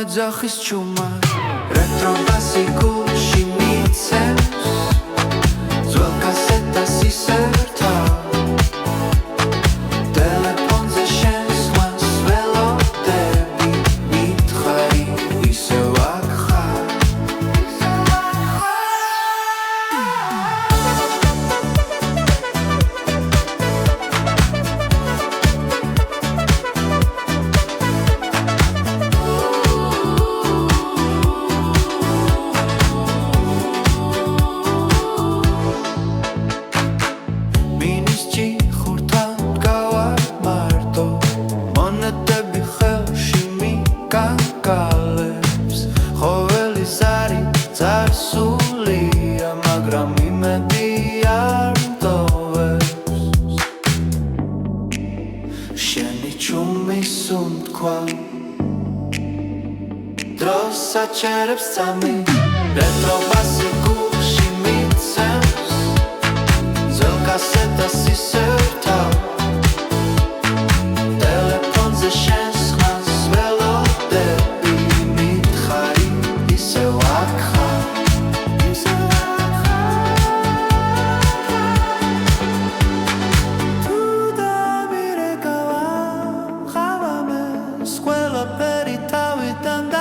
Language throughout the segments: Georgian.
ეძახის ჩუმა Retro ბასიკულში მიცემს ძველ კასეტას ისერთა ტელეფონზე შენს ხმას ველოდები მითხარი ისევ აქ ხარ Sacerებს sami Retro basikulში მიცემს ძველ კასეტას ისერთა ტელეფონზე შენს ხმას ველოდები მითხარი ისევ აქ ხარ თუ დამირეკავა ხავამეს ყველაფერი თავიდან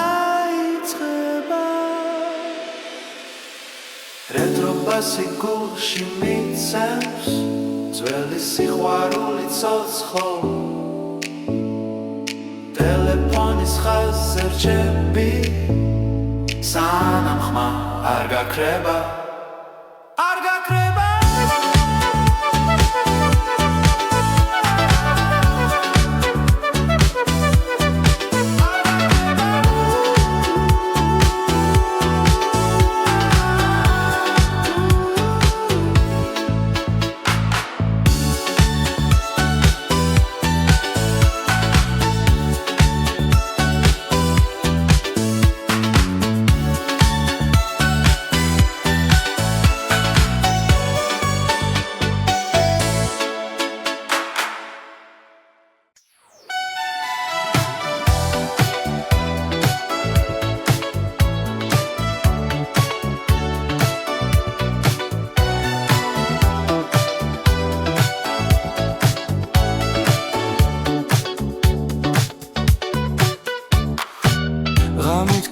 Retro ბასიკულში მიცემს ძველი სიყვარული ცოცხლ ტელეფონის ხაზზე რჩები სანამ ხმა არ გაქრება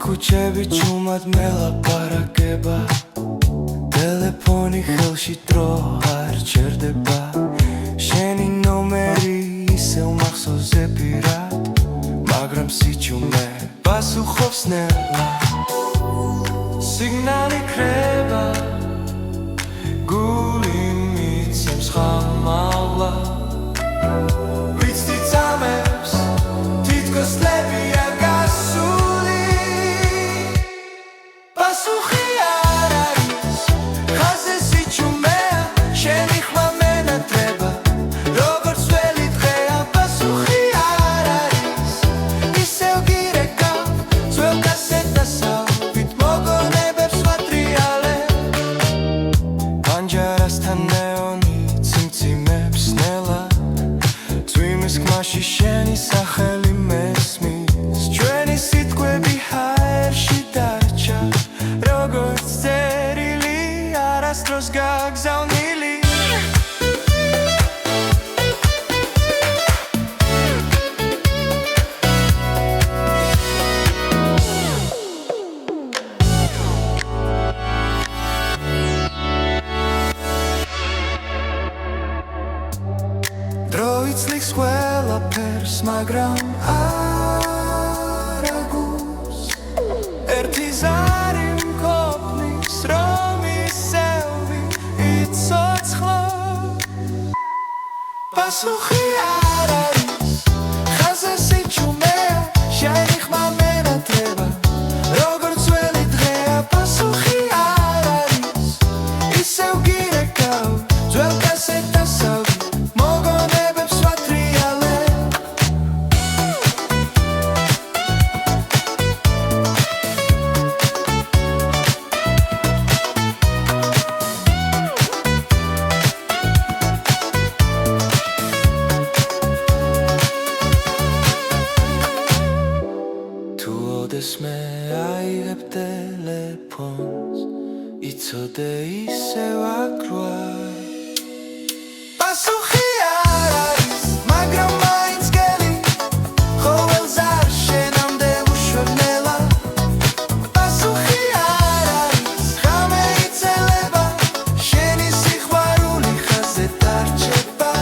Kuchები ჩუმად მელაპარაკება ტელეფონი ხელში დრო არ ჩერდება შენი ნომერი ისევ მახსოვზე პირად მაგრამ სიჩუმე პასუხობს ნელა სიგნალი ქრება გული მიცემს ხამალა ვიცი წამებს თითქოს ლებია Pasuchi araris, haze sichumea, sheni khma menatreba, როგორც ველი დღეა pasuchi araris, ისევ გირეკავ, ძველ კასეტასავით მოგონებებს ვატრიალე, პანჯარასთან ნეონი ციმციმებს ნელა, წვიმის ხმაში შენი სახელი მესმის, ჩვენი სიტყვები ჰაერში დარჩა როგორც წერილი არასდროს გაგზავნილი დრო იცლიქს ყველაფერს მაგრამ არ აგულს ერთი ზარი მყოფნის რომ ისევი იცოცხლო პასუხი არ არის ხაზზე სიჩუმეა შენი ხმა მენატრება როგორც ველი დღეა პასუხი არ არის ისევ გირეკავ ძველ კასეტასავით მოგონებებს ვატრიალე ტელეფონს იცოდე ისევ აკრვა პასუხი არ არის მაგრამ მაინც გელი ყოველს არ შენამდე უშვებნელა პასუხი არ არის ღამე იცელება შენი სიყვარული ხაზზე დარჩება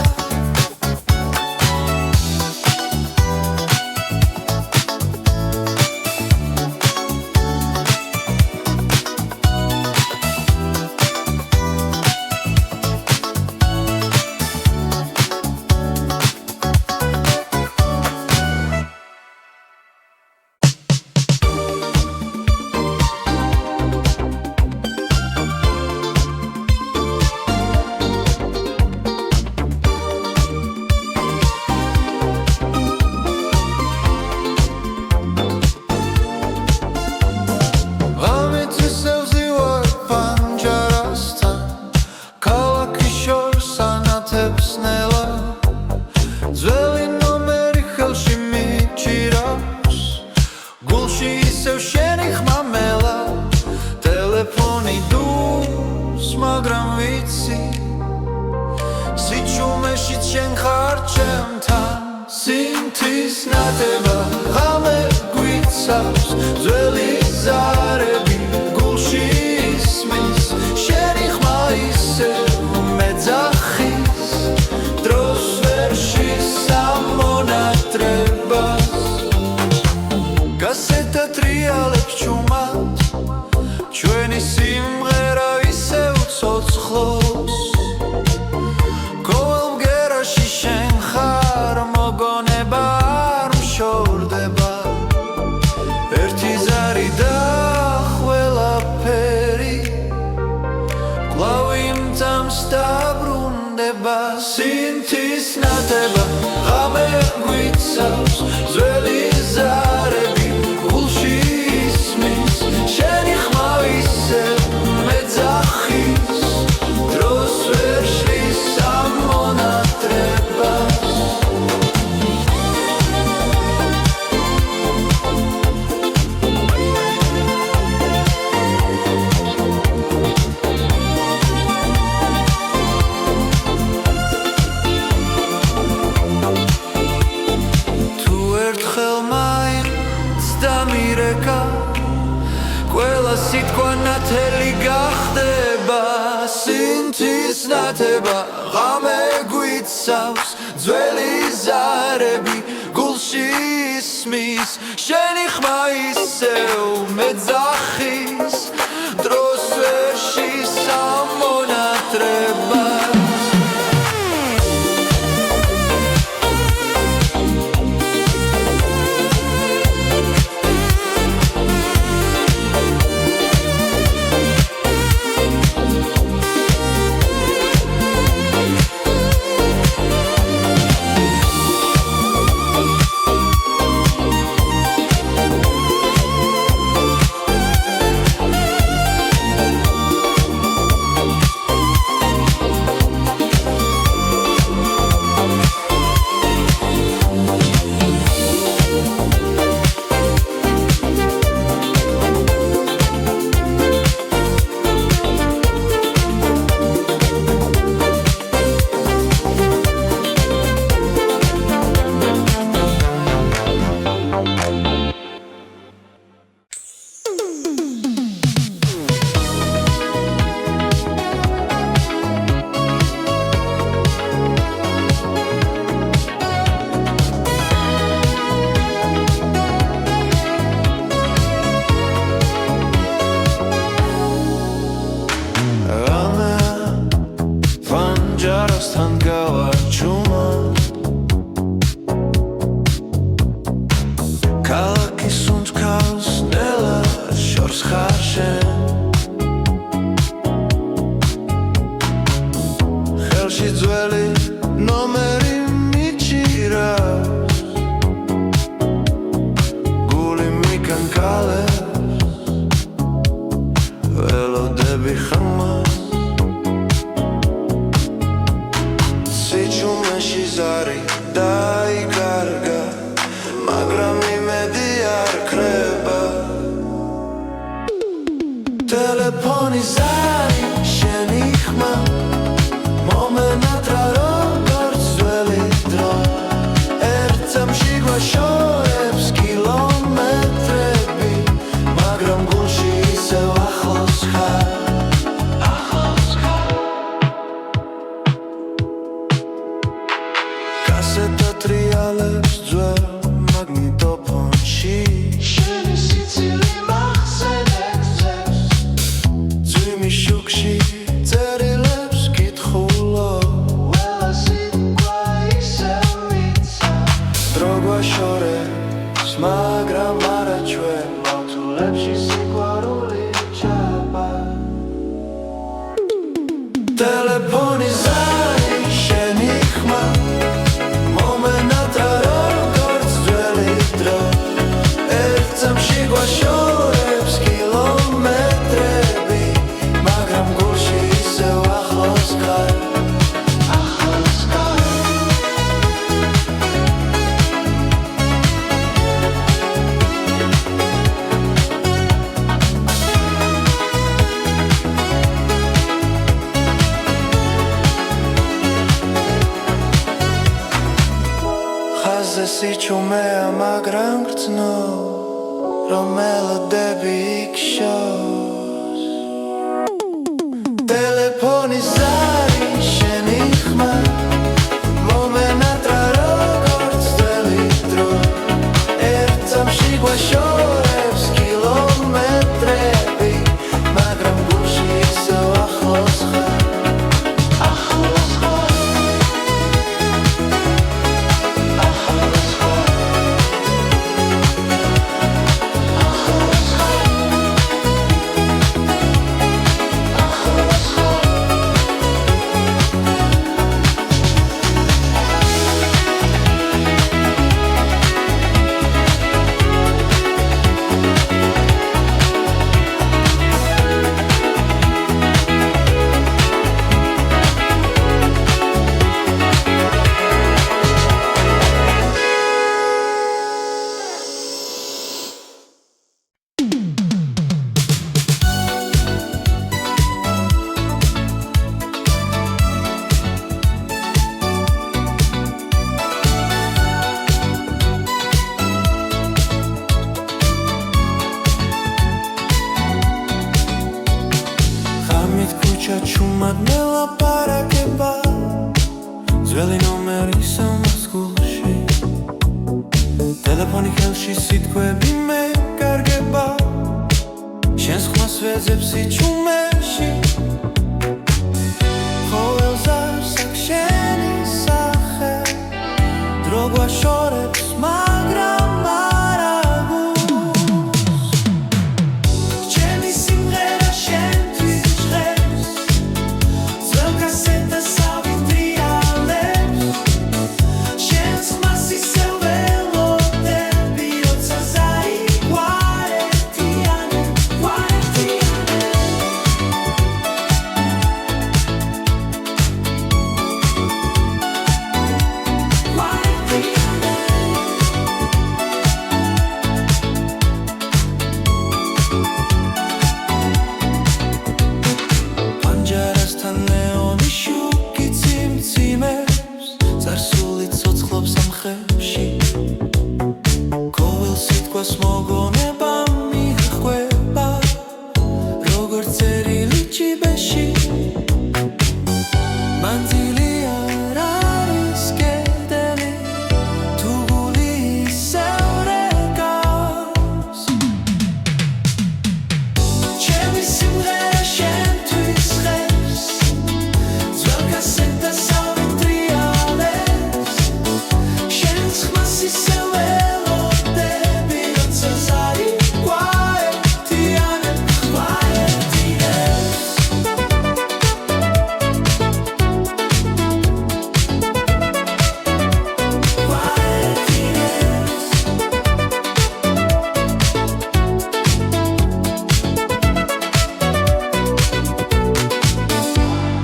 მაგრამ ვიცი სიჩუმეშიც შენ ხარ ჩემთან სინთის ნათება ღამე გვიცავს ძველი ზარები გულში ისმის შენი ხმა ისევ მეძახის დროს ვერ შესამონატრებას გასეთა ტრიალებს ჩუმად ჩვენი სიმღერა ცოცხლობს ყოველ მგერაში შენ ხარ მოგონება არ მშორდება ერთი ზარი და ყველაფერი კვლავ იმძამს დაბრუნდება სინთის ნათება ღამე გვიცავს ძველი ზარები გულში ისმის შენი ხმა ისევ მეძახის დროს ვერ შესამონატრებას თუ ერთხელ მაინც დამირეკა ყველა სიტყვა ნათელი გახდება სინთის ნათება ღამე გვიცავს ძველი ზარები გულში ისმის შენი ხმა ისევ მეძახის დროს ვერ შესამონატრებას Telefoni zari sheni khma Momenatra როგორც ძველი დრო ერთ წამში გვაშორებს კილომეტრები მაგრამ გულში ისევ ახლოს ხარ კასეტა ტრიალებს ძველ მაგნიტოფონში შენი სიცილი მახსენებს ძებს ძვიმის შუქში წერილებს კითხულობ ყველა სიტყვა ისევ იცავ დრო გვაშორებს მაგრამ არა ჩვენ მავთულებში სიყვარული ჩაბა ტელეფონი ზარი შენი ხმა მომენატრა როგორც ძველი დრო ერთ წამში გვაშორებს კილომეტრები მაგრამ გულში ისევ ახლოს ხარ ხაზზე სიჩუმეა მაგრამ გრძნო რომ მელოდები იქშოს ტელეფონი ზარი შენი ხმა მომენატრა როგორც ძველი დრო ერთ წამში გვაშორებს კილომეტრები მაგრამ გულში ისევ ახლოს ხარ ჩუმად მელაპარაკება ძველი ნომერი სამას გულში ტელეფონი ხელში სიტყვები მეკარგება შენს ხმას ვეძებს სიჩუმეში ყოველს არსაკ შენი სახე დრო გვაშორებს მაგრამ არა გულს ჩემი სიმღერა შენთვის ჟღერს ძველ კასეტას ავიტრიალებს შენს ხმას ისევ ველოდები როცა ზაიგვარებთიანებ პანჯარასთან ნეონი შუქი ციმციმებს წარსული ცოცხლობს ამ ხევში ყოველ სიტყვას მოგონება მიხვება როგორც წერილი ჯიბეში მანძილი არ არის კედელი თუ გული ისევ რეკავს ჩემი სიმღერა შენთვის ჟღერს ძველ კასეტას ავიტრიალებს შენს ხმას ისევ ველოდები როცა ზაიგვარებთიანებ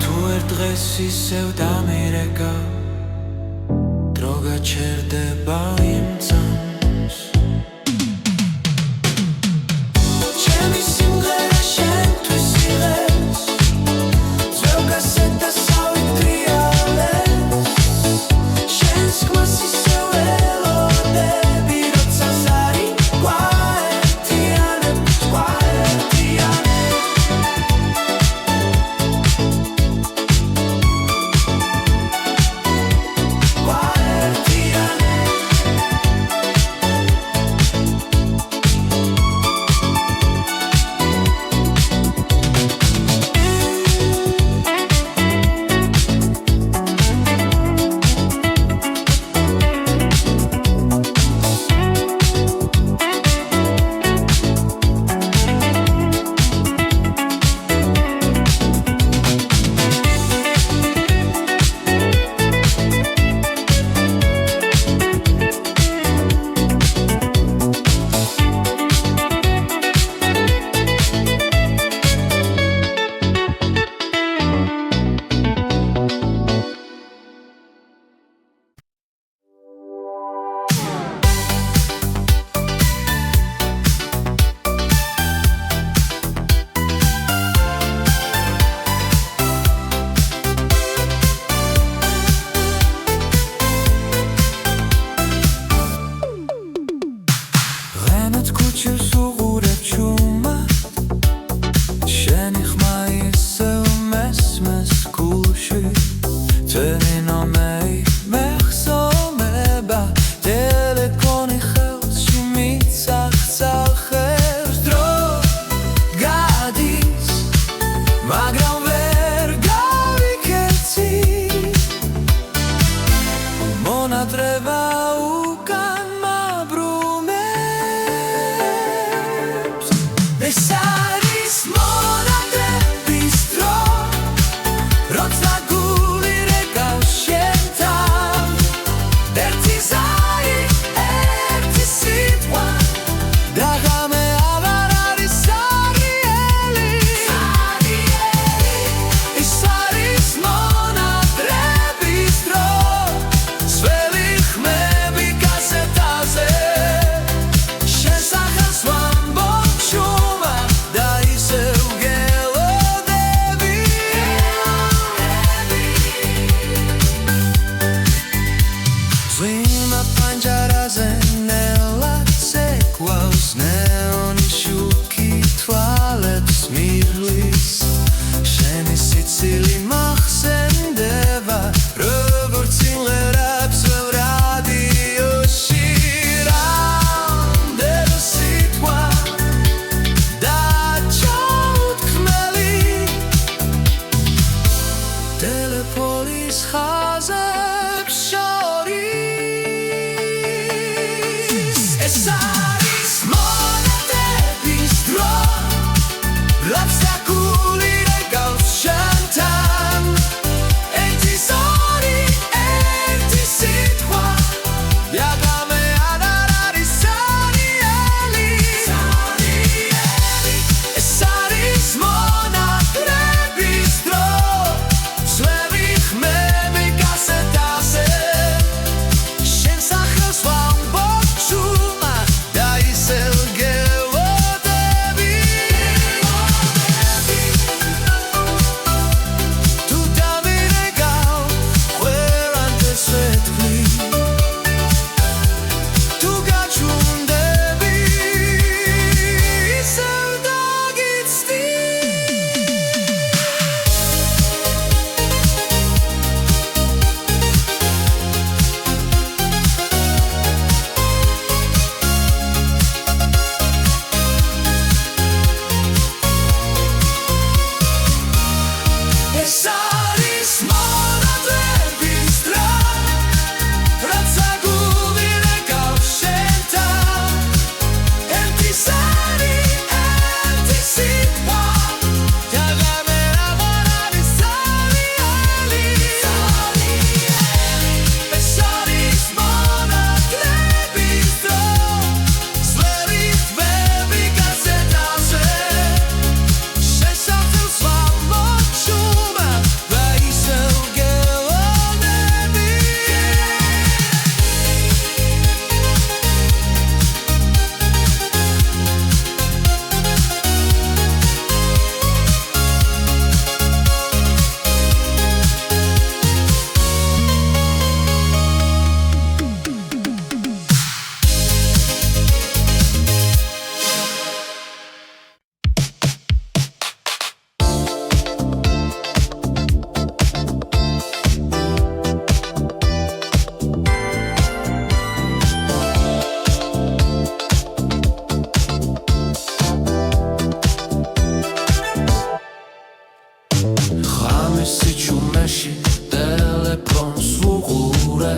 თუ ერთ დღეს ისევ დამირეკა დრო გაჩერდება იმ წამს ჩემი სიმღერა შენთვის სიხლის შენი სიცილი მახსენდება როგორც იმღერებს რადიოში რამდენი სიტყვა დაჩაუთქმელი ტელეფონის ხაზებს შორის ეს არის მონეტების დრო რაც საკული რეგავს შენთან ერთი ზორი ერთი სიტყვა იაგამე არ არის სარიელი ეს არის მონატრების დრო სვევი ხმები კასეტაზე შენ სახელს ვამბობ ჩუმად და ისევ გელოდები თუ დამირეკავ ყველანთე სვეტყვი თუ გაჩვენდები ისევ დაგიცდი ეს არის მონატრების დრო რაც საკული რეგავს შენთან ერთი ზარი ერთი სიტყვა იაგამე არ არის სარიელი ეს არის მონატრების დრო სვევი ხმები კასეტაზე შენ სახელს ვამბობ ჩუმად და ისევ გელოდები ხამის სიჩუმეში ტელეფონს ვუყურე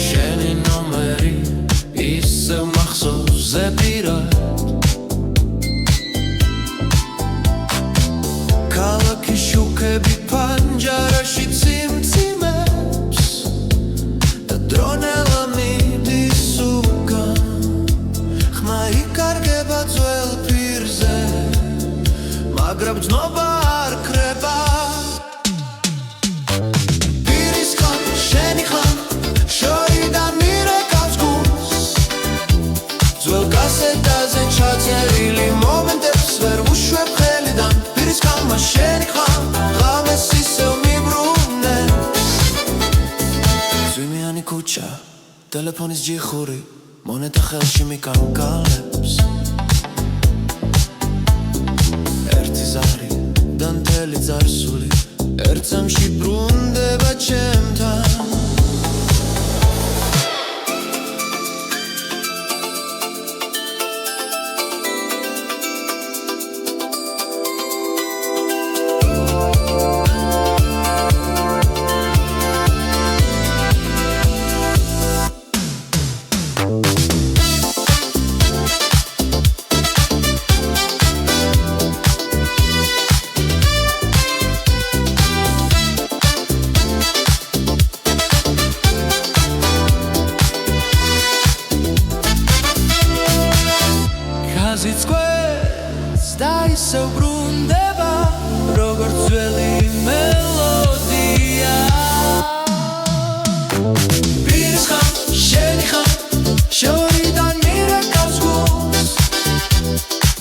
შენი ნომერი ისევ მახსოვზე პირად ქალაქის შუქები პანჯარაში ციმციმებს და დრონელა მიდის უკან ხმა იკარგება ძველ პირზე მაგრამ ძნობა არ ქრება პირის ხან შენი ხან შორიდან მირეკავს გულს ძველ კასეტაზე ჩაწერილი მომენტებს ვერ ვუშვებ ხელიდან პირის ხანმა შენი ხან ღამეს ისევ მიბრუნებს ზვიმიანი ქუჩა ტელეფონის ჯიხური მონეტა ხელში მიკარგალებს ერთი ზარი და მთელი წარსული ერთ წამში ბრუნდება ჩემთან Zitsquets da iseu brundeba როგორც ძველი მელოდია პირის ხან შენი ხან შორიდან მირეკავს გულს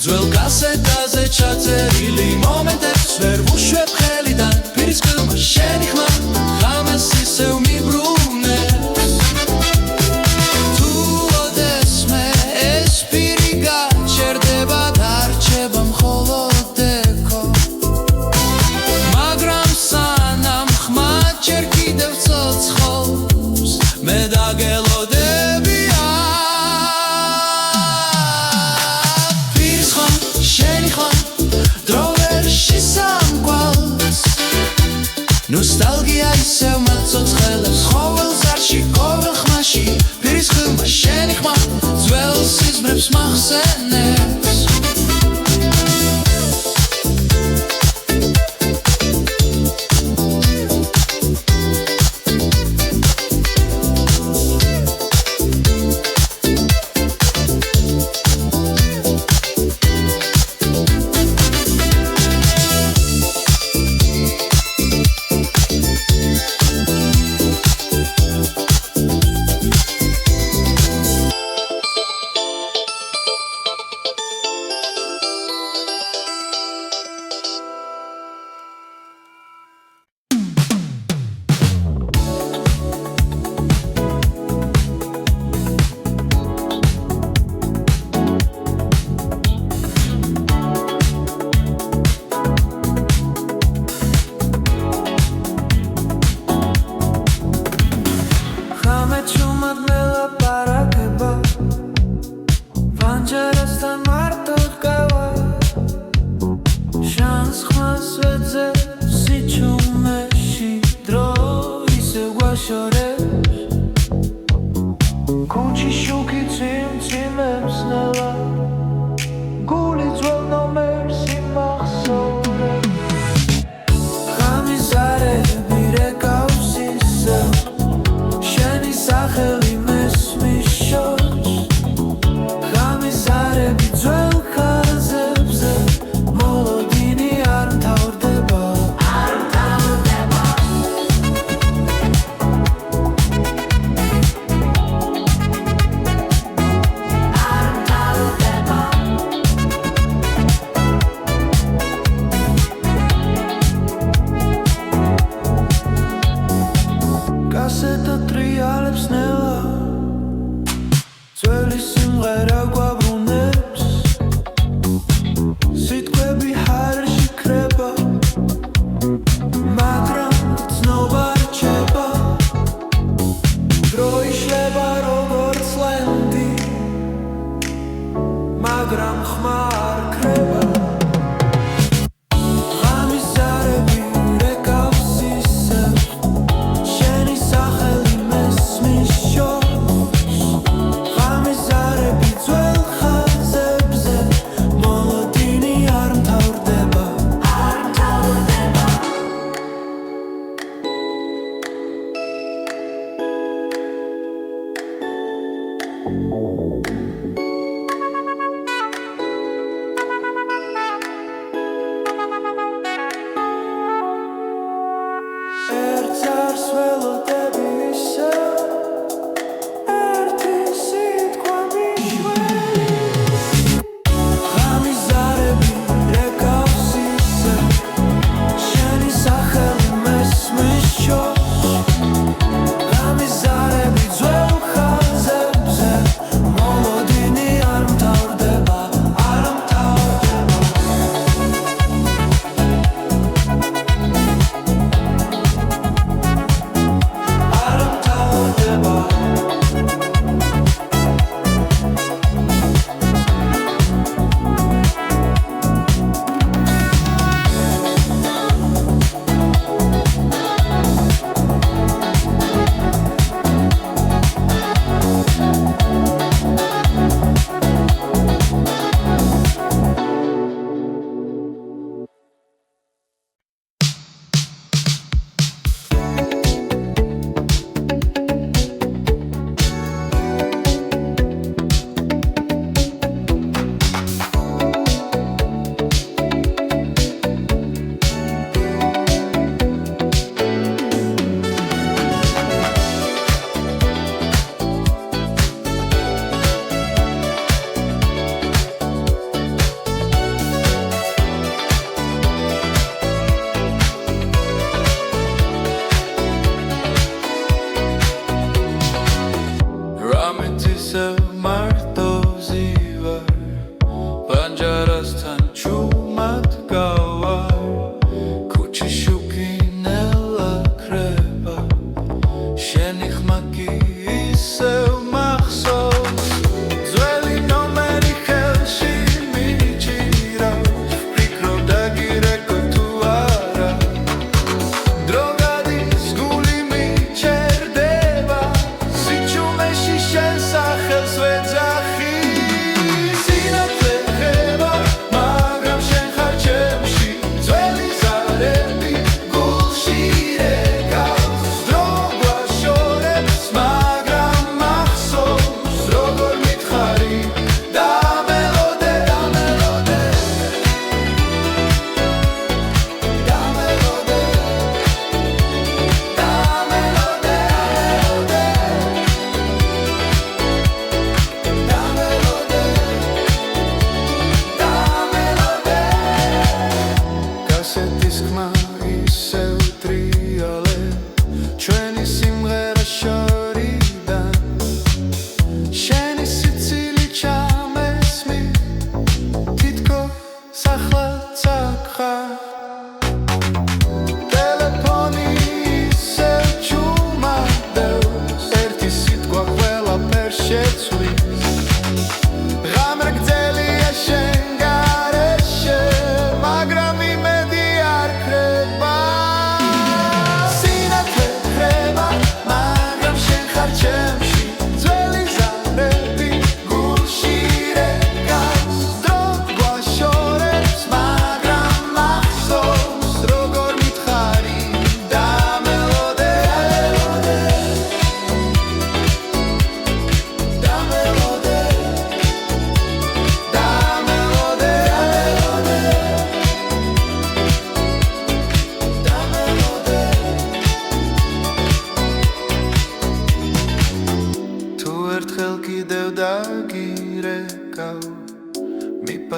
ძველ კასეტაზე ჩაწერილი მომენტებს ვერ ვუშვებ ხელიდან პირის ხმა შენი ხმა ღამეს ისევ მიბრუნებს თუ ოდესმე ეს პირი გაჩ სიყვარულში პირის ხილმა შენი ხმა ძველ სიზმრებს მახსენებს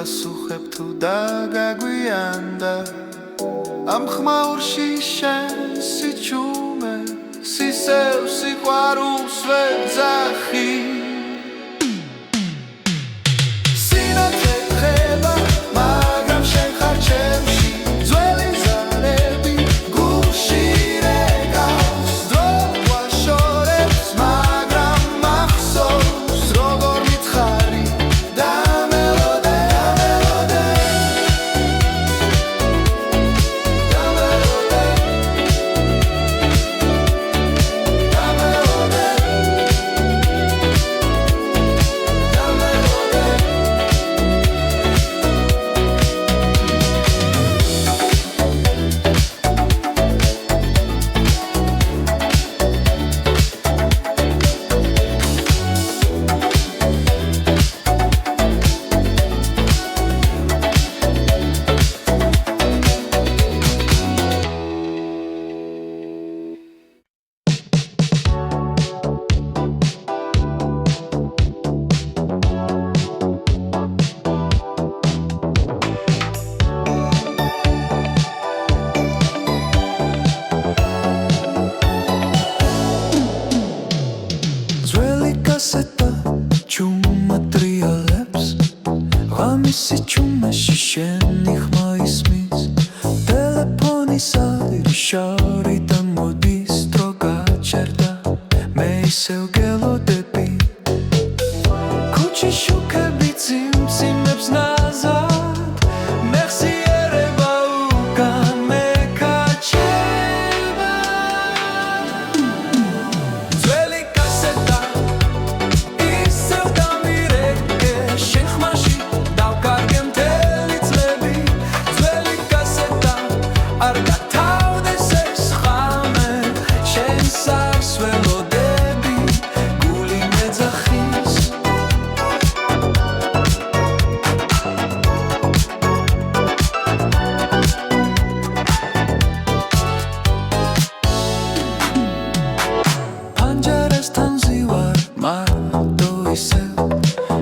პასუხებ თუ დაგაგვიანდა ამ ხმაურში შენ სიჩუმე სისევ სიყვარულს ვერ ძახი სინათლე ხება მაგრამ შენ ხარ ჩემში ძველი ზარები გულში რეკავს დრო ვაშორებს მაგრამ მახსოვს როგორ მითხარი Чума триолепс, ღამისი ჩუმაში შენი ხმა ისმის ტელეფონი სადი შორიდან მოდის დრო გაჩერდა მე ისევ გელოდები ქუჩის შუქები წიმწიმებს ნაზად მეხსიერება უკან მეკაჩება ძველი კასეტა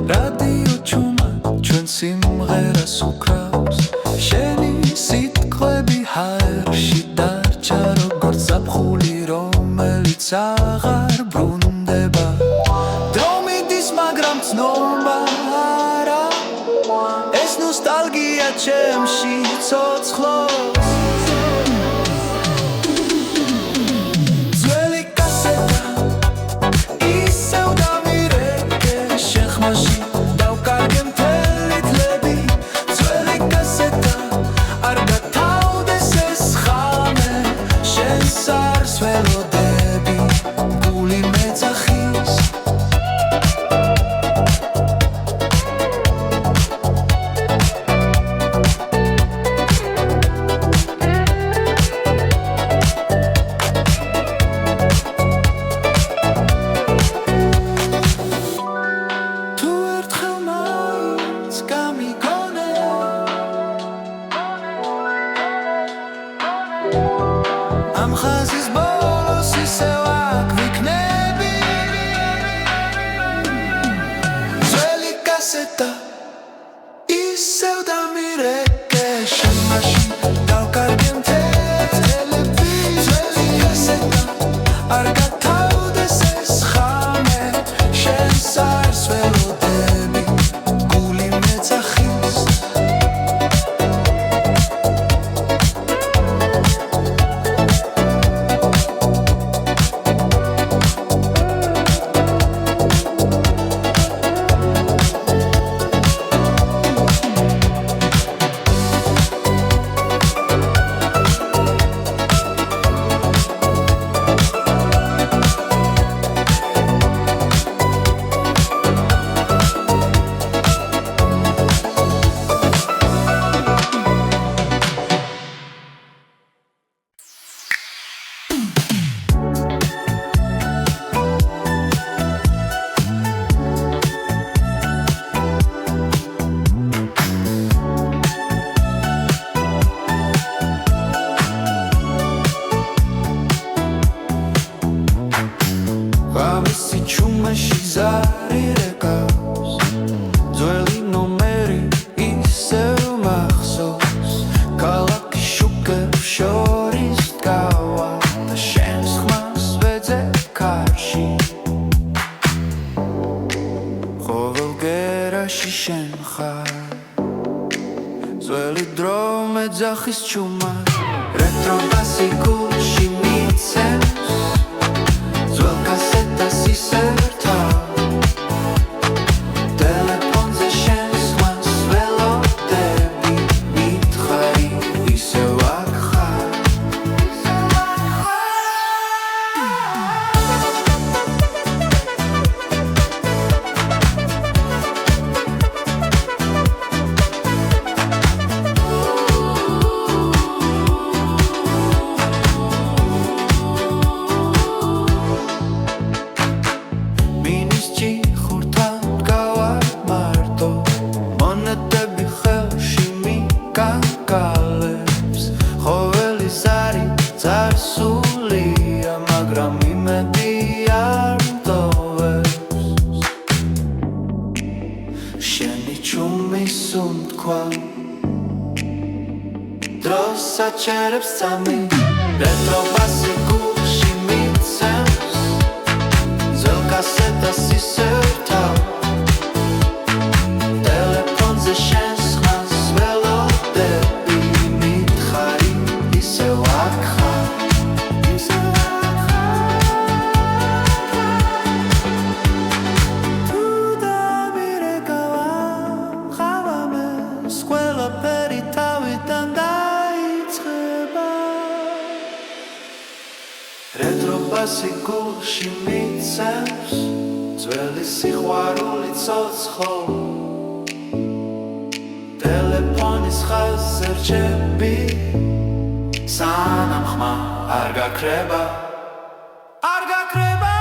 რადიო ჩუმა ჩვენ სიმღერას უკრავს შენი სიტყვები ჰაერში დარჩა როგორც ზაფხული რომელიც აღარ ბრუნდება დრო მიდის მაგრამ ცნობა არა ეს ნოსტალგია ჩემში ცოცხლობს ამ ხაზის ბოლოს ისევ აქ ვიქნები ძველი კასეტა ისევ დამირეკე შენ მაშინ დავკარგე მთელი ძველი კასეტა არ გათავდეს ეს ხამე შენს არს ველოდები გული მეძახის ძველი დრო მეძახის ჩუმად Retro basi gulში მიცემს ძველ კასეტას ისერთა ტელეფონზე შენს ხმას ველოდები მითხარი ისევ არ ხარ Sacerებს sami Retro basi gulshi micens Zvel kasetas iserta Telefonze shens khans velodebi mitkhari isev ar khar Tu da mirekava khavame Squela peritavitan Retro basi gulshi micens Zveli sikhvaruli tsotsxo Telefonis khaz erchebi Sanam khma ar gakreba Ar gakreba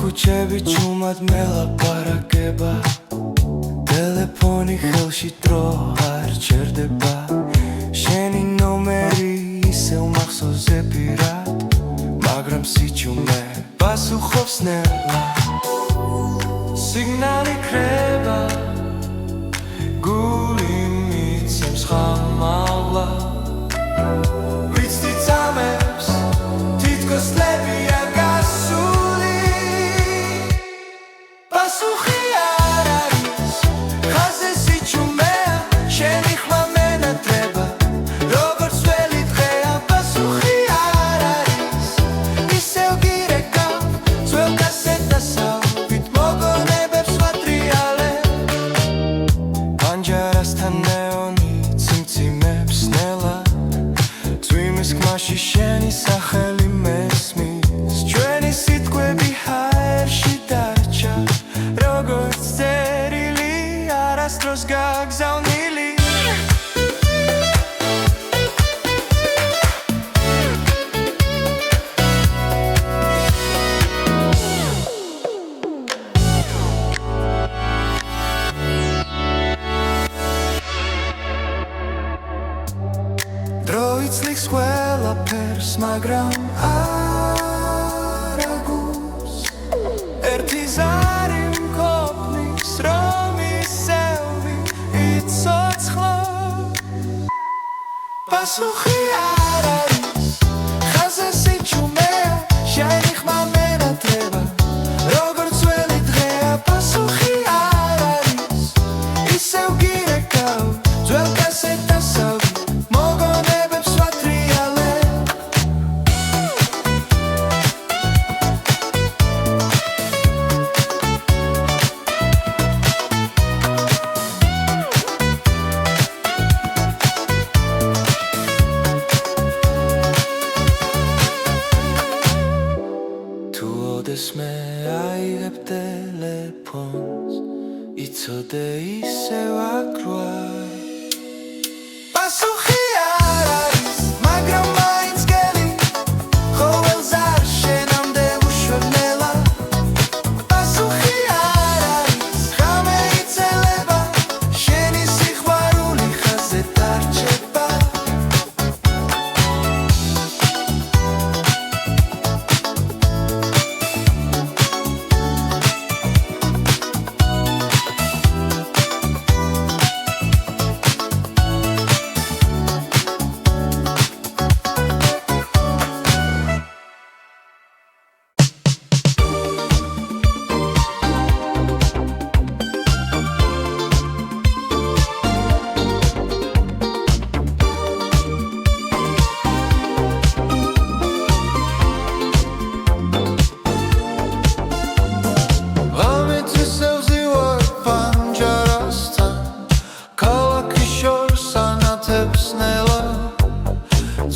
Kuchebi chumad melaparageba Telefoni khelshi dro ar cherdeba Sheni nomeri isev makhsoze pirat Magram sichume pasukhobs nela Signali kreba Guli mitsams khamala Vitsti tsamebs titkos lebi agasu Pasuchi ar aris, khazes sichumea, sheni khma menatreba, როგორც ველი დღეა Pasuchi ar aris, ისევ გირეკავ, ძველ კასეტასავით მოგონებებს ვატრიალებ, პანჯარასთან ნეონი ციმციმებს ნელა, წვიმის ხმაში შენი სახელი მესმის, ჩვენი სიტყვები ჰაერში დაჩა Როგორც წერილი არასდროს გაგზავნილი დრო იცლიქს ყველაფერს, მაგრამ არ აგულს ერთი ზარი მყოფნის რომ ისევი იცოცხლო Pasuchi ar aris, khazes sichumea, sheni khma menatreba, როგორც ველი დღეა Pasuchi ar aris, ისევ გირეკავ, ძველ კასეტასავით მოგონებებს ვატრიალებ როდესმე აიღებ ტელეფონს იცოდე ისევ აქ ვარ პასუხი არ არის მაგრამ მაინც გელი ყოველს არ შენამდე უშვებნელა პასუხი არ არის ღამე იცელება შენი სიყვარული ხაზზე დარჩება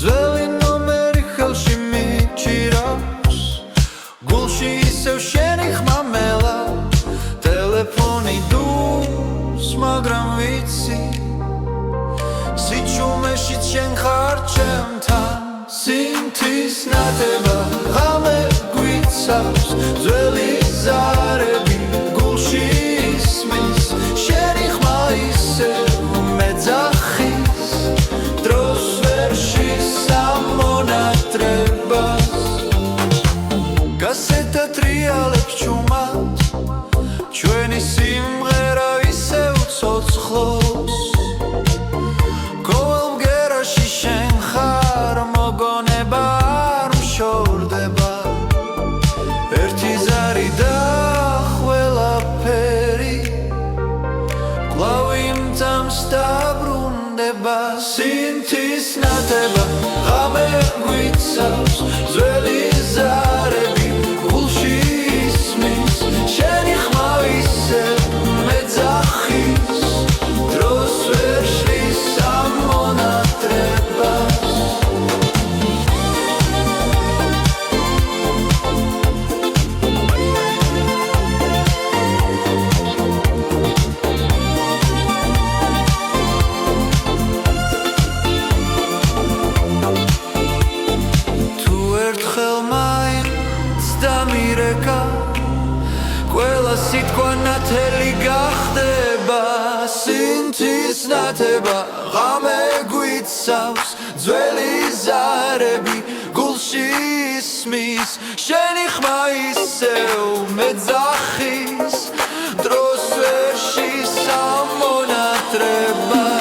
ძველი ნომერი ხელში მიჭირავს გულში ისევ შენი ხმამელა ტელეფონი დურს მაგრამ ვიცი სიჩუმეშიც შენ ხარ ჩემთან სინთის ნათება ღამე გვიცავს ძველი ზარები გულში ისმის შენი ხმა ისევ მეძახის დროს გასეთა ტრიალებს ჩუმად ჩვენი სიმღერა ისევ ცოცხლობს ყოველ ბგერაში შენ ხარ მოგონება არ მშორდება ერთი ზარი და ყველაფერი კვლავ იმ ძამს დაბრუნდება სინთის ნათება ღამე გვიცავს ძველი ზარები გულში ისმის შენი ხმა ისევ მეძახის დროს ვერ შლის ამ მონატრებას ყველა სიტყვა ნათელი გახდება სინთის ნათება ღამე გვიცავს ძველი ზარები გულში ისმის შენი ხმა ისევ მეძახის დროს ვერ შლის ამ მონატრებას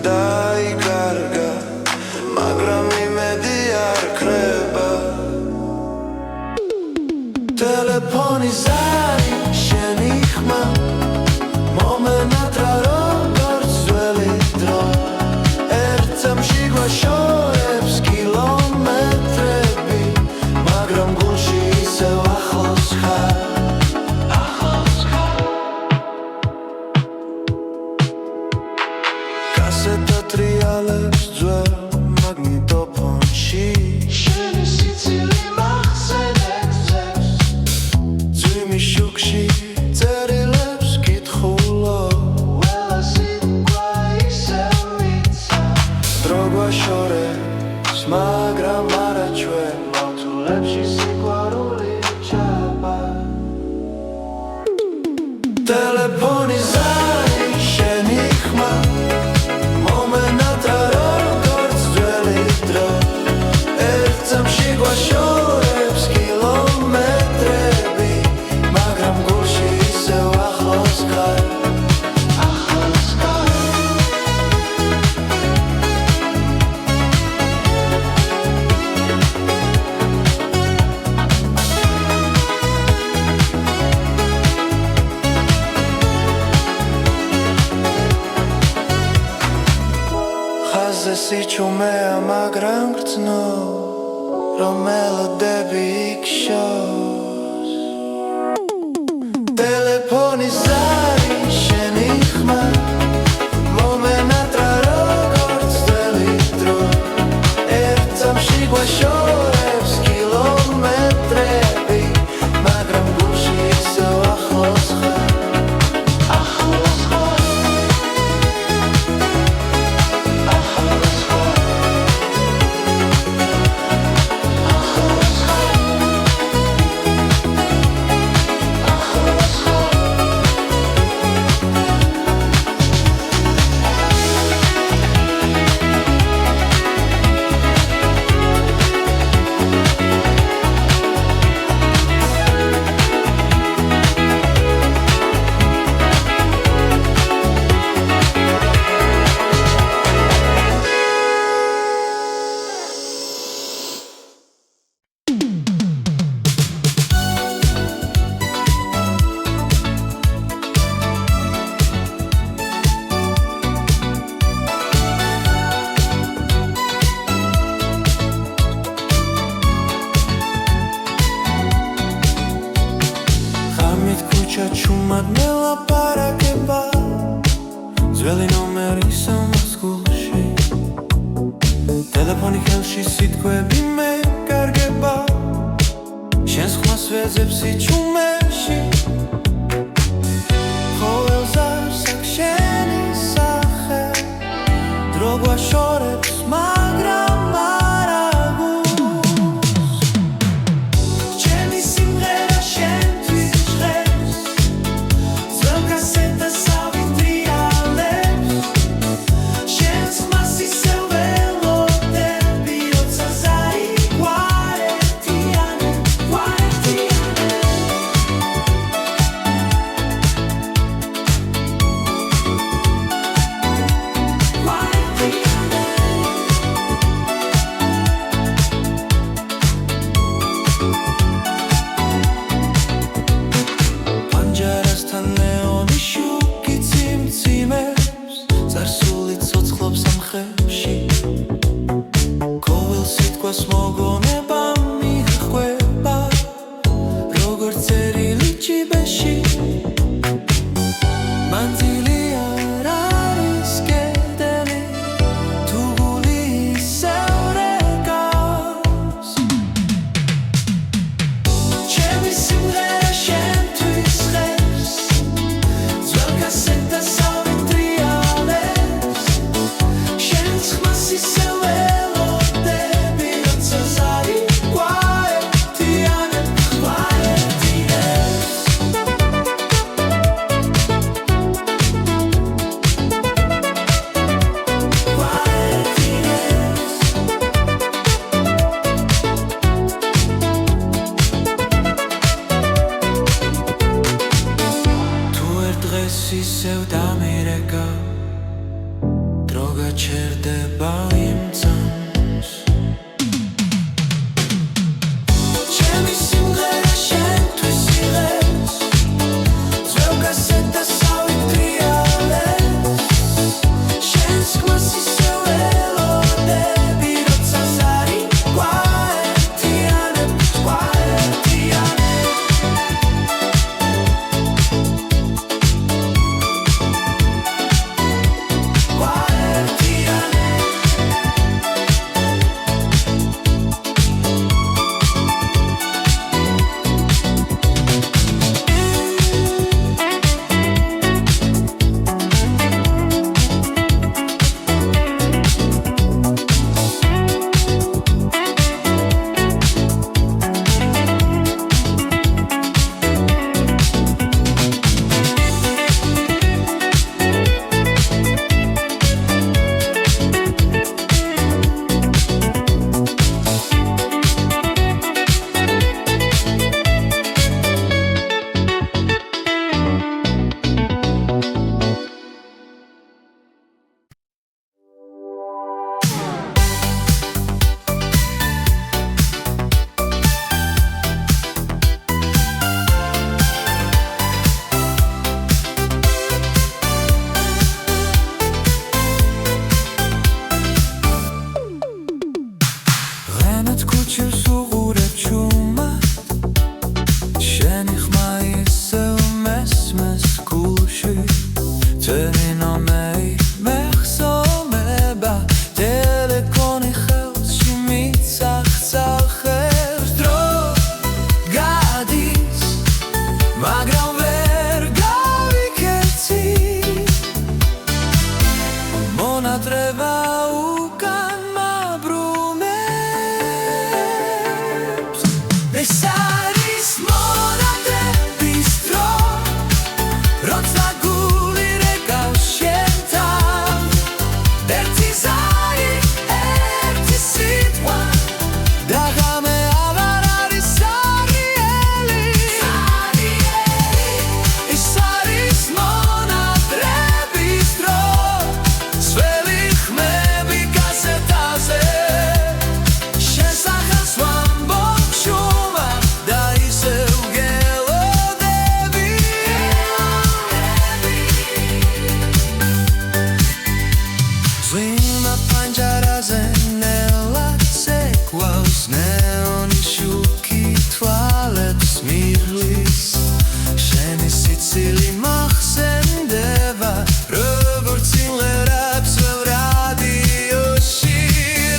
Daikaraga, მაგრამ იმედი არ ქრება მაგრამ არა ჩვენ მავთულებში სიყვარული ჩება ტელეფონი ზარი შენი ხმა მომენატრა როგორც ძველი დრო ერთ წამში გვაშორებს კილომეტრები მაგრამ გულში ისევ ახლოს ხარ სიჩუმეა მაგრამ გრძნო რომ მელოდები იქშოს ტელეფონი ზარი შენი ხმა მომენატრა როგორც ძველი დრო ერთ წამში გვაშორებს კილომეტრები მაგრამ გულში ისევ ახლოს ხარ ჩუმად მელაპარაკება ძველი ნომერი სამას გულში ტელეფონი ხელში სიტყვები მეკარგება შენს ხმას ვეძებს სიჩუმეში ყოველს არსაკ შენი სახე დრო გვაშორებს მაგრამ არა გულს ჩემი სიმღერა შენთვის მოგონება მიხვება როგორც წერილი ჭიბეში მანძილი არ არის კედელი თუ გული ისევ რეკავს ჩემი სიმღერა შენთვის ხებს ძველ კასეტას ავიტრიალებს შენს ხმას ისევ ველოდები როცა ზარი მათ ქუჩებს უღურებ ჩუმად შენი ხმა ისევ მესმეს გულში თენი ნომერი მეხსოვნება ტელეფონი ხელში მიცახცახებს დრო გადის მაგრამ ვერ გავიქცე მონატრება უკან მაბრუნებს ეს არის მონატრების დრო როცა გული რეკავს შენთან ერთი ზარი ერთი სიტყვა და ღამე აღარ არის სარიელი ეს არის მონატრების დრო სველი ხმები კასეტაზე შენ სახელს ვამბობ შუმად და ისევ გელოდები ზვიმა პანჯარაზე ნელად ცეკვავს ნეონი შუქი თვალებს მიღლის შენი სიცილი მახსენდება როგორც სიმღერებს ველრადიოში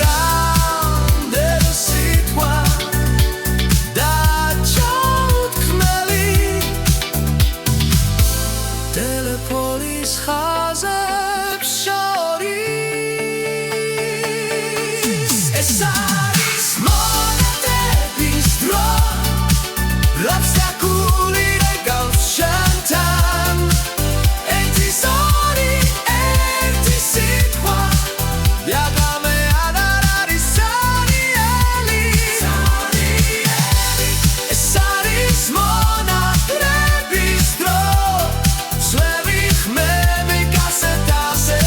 რამდენი სიტყვა და ჩაუთქმელი ტელეფონის ხაზებს შორის ეს არის მონატრების დრო როცა გული რეკავს შენთან ერთი ზარი ერთი სიტყვა და ღამე აღარ არის სარიელი ეს არის მონატრების დრო სველი ხმები კასეტაზე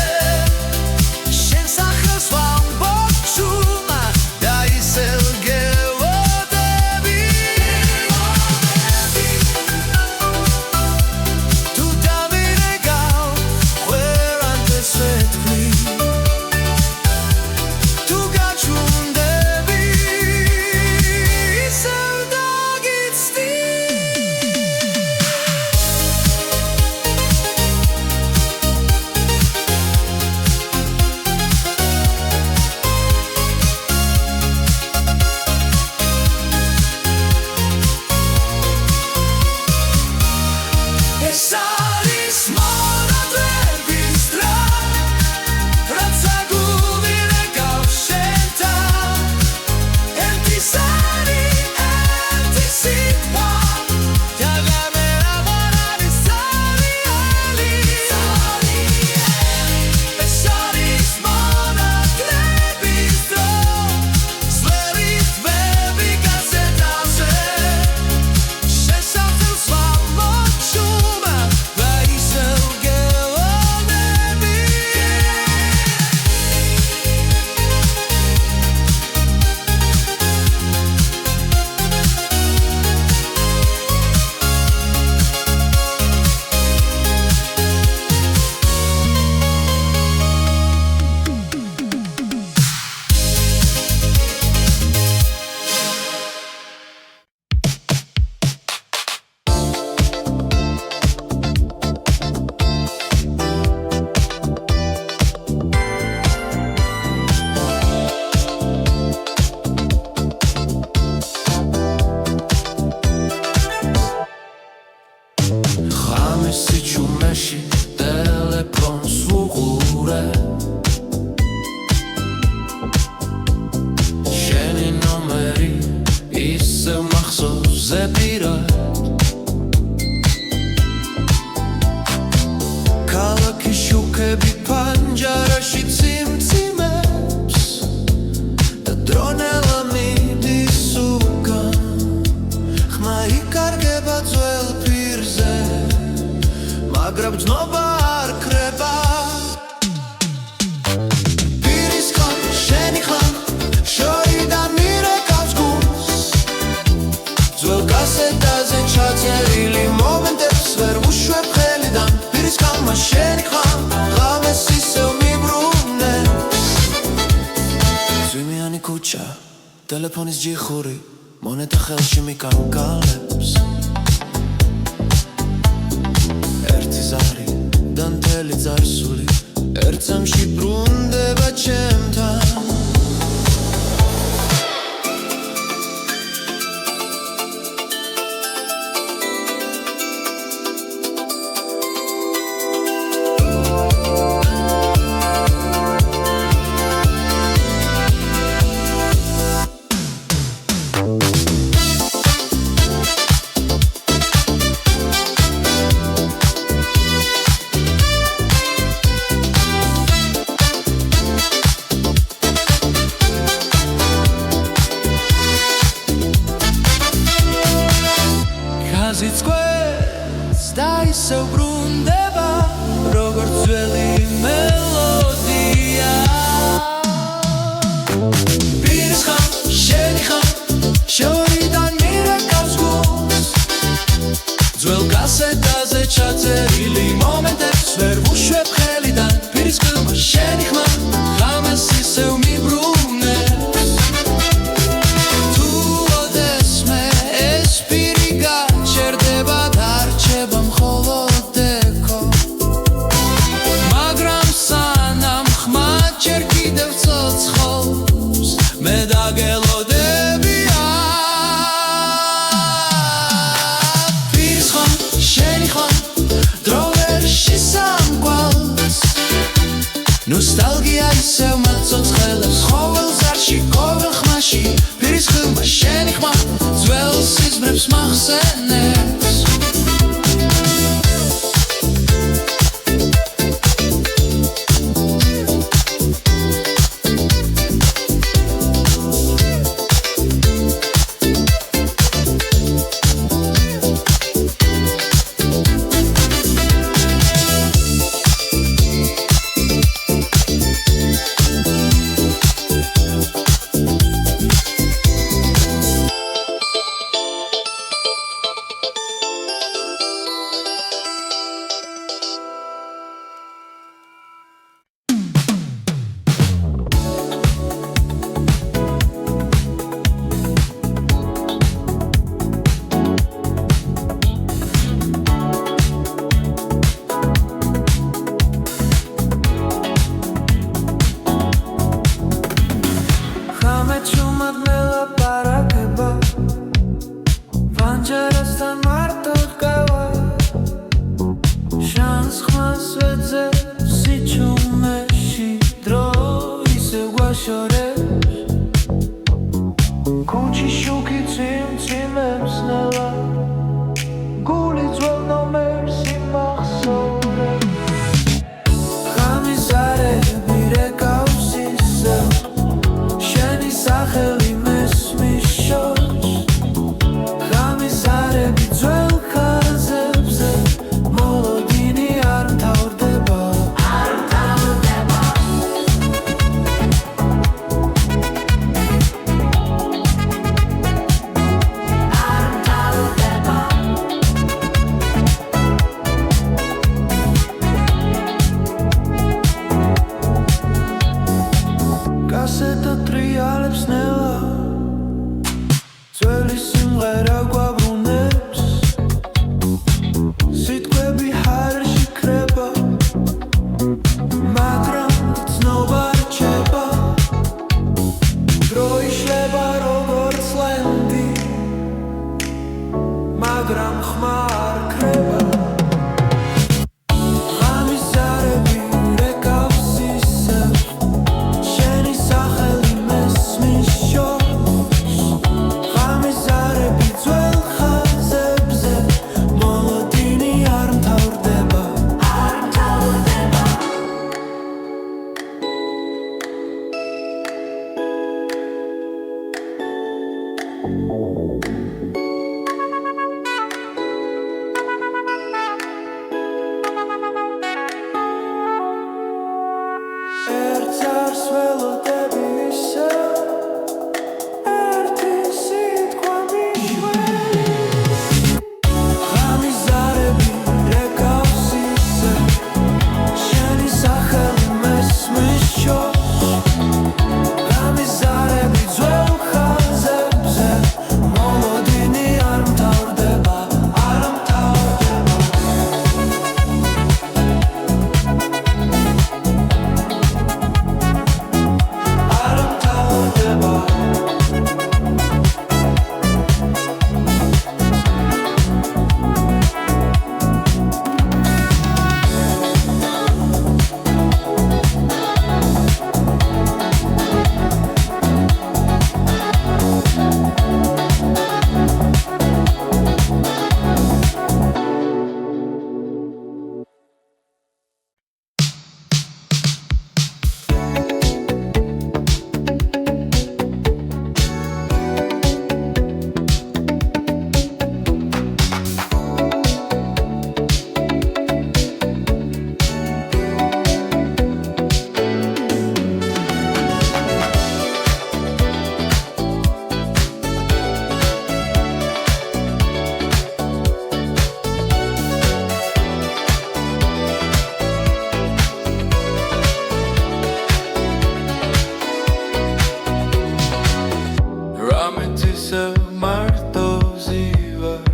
შენ სახელს ვამბობ შუმად და ისევ გელოდები თუ დავირეკავ ყველანთე სვეტყვი თუ გაჩვენდები ისევ დაგიცდი ეს არის მონატრების დრო როცა გული რეკავს შენთან ერთი ზარი ერთი სიტყვა და ღამე აღარ არის სარიელი ეს არის მონატრების დრო სველი ხმები კასეტაზე შენ სახელს ვამბობ შუმად და ისევ გელოდები ღამის სიჩუმეში ტელეფონს ვუყურებ შენი ნომერი ისევ მახსოვს ზეპირად ქალაქის შუქები პანჯარაში ციმციმებს და დრონელა მიდის უკან ხმა იკარგება ძველ პირზე მაგრამ ძნობა არ ქრება პირის ხმა შენი ხმა შორიდან მირეკავს გულს ძველ კასეტაზე ჩაწერილი მომენტებს ვერ ვუშვებ ხელიდან პირის ხმა შენი ხმა ღამეს ისევ მიბრუნებს ზვიმიანი ქუჩა ტელეფონის ჯიხური მონეტა ხელში მიკარგალებს ერთი ზარი და მთელი წარსული ერთ წამში ბრუნდება ჩემთან Zitsquets da iseu brundeva როგორც ძველი მელოდია პირის ხარ შენი ხარ შორიდან მირეკავს გულს ძველ კასეტაზე ჩაწერილი მომენტებს ვერ ვუშვებ ხელიდან პირის ხმა შენი ხმა ღამეს ისევ მიბრუნებს თუ ოდესმე ეს პირი გაჩერდება დარჩება მხოლოდ ეკო მაგრამ სანამ ხმა ჯერ კიდევ ცოცხლობს მე დაგელოდებია პირის ხმა შენი ხმა დრო ვერ შესამკვალს ნოსტალგია ისევ მაცოცხლებს ყოველ ზარში ყოველ ხმაში პირის ხმა შენი ხმა ძველ სიზმრებს მახსენებს Ramizare bi dzwel ისევ მარტოზე ვარ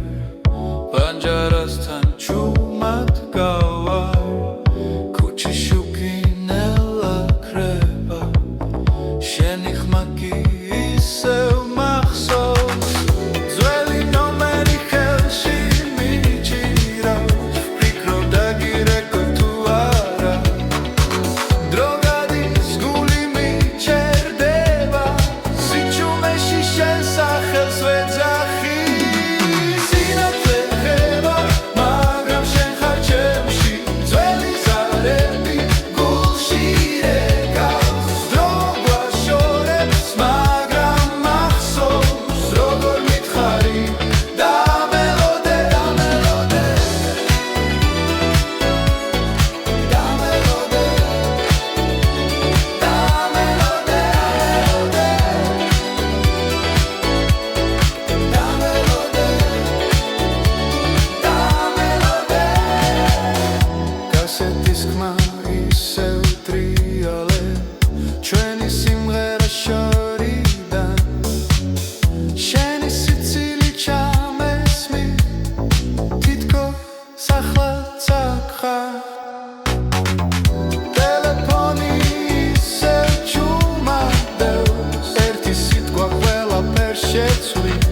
პანჯარასთან ჩუმად გავარ ქუჩის შუქინელა ქრება შენი ხმა კი ისევ მახსოვს ძველი ნომერი ხელში მიჭირავს ვფიქრობ დაგირეკო თუ არა დრო გადის გული მიჩერდება სიჩუმეში შენ სახელს ვეძახი სინათლე ხება მაგრამ შენ ხარ ჩემში ძველი ზარები გულში რეკავს დრო გვაშორებს მაგრამ მახსოვს როგორ მითხარი დამელოდე დამელოდე დამელოდე გასეთის ხმა ისევ ტრიალე ჩვენი სიმღერა შორიდან შენი სიცილი ჩამესმი თითქოს ახლაც აქ ხარ ტელეფონი ისევ ჩუმადევს ერთი სიტყვა ყველაფერს შეცვლის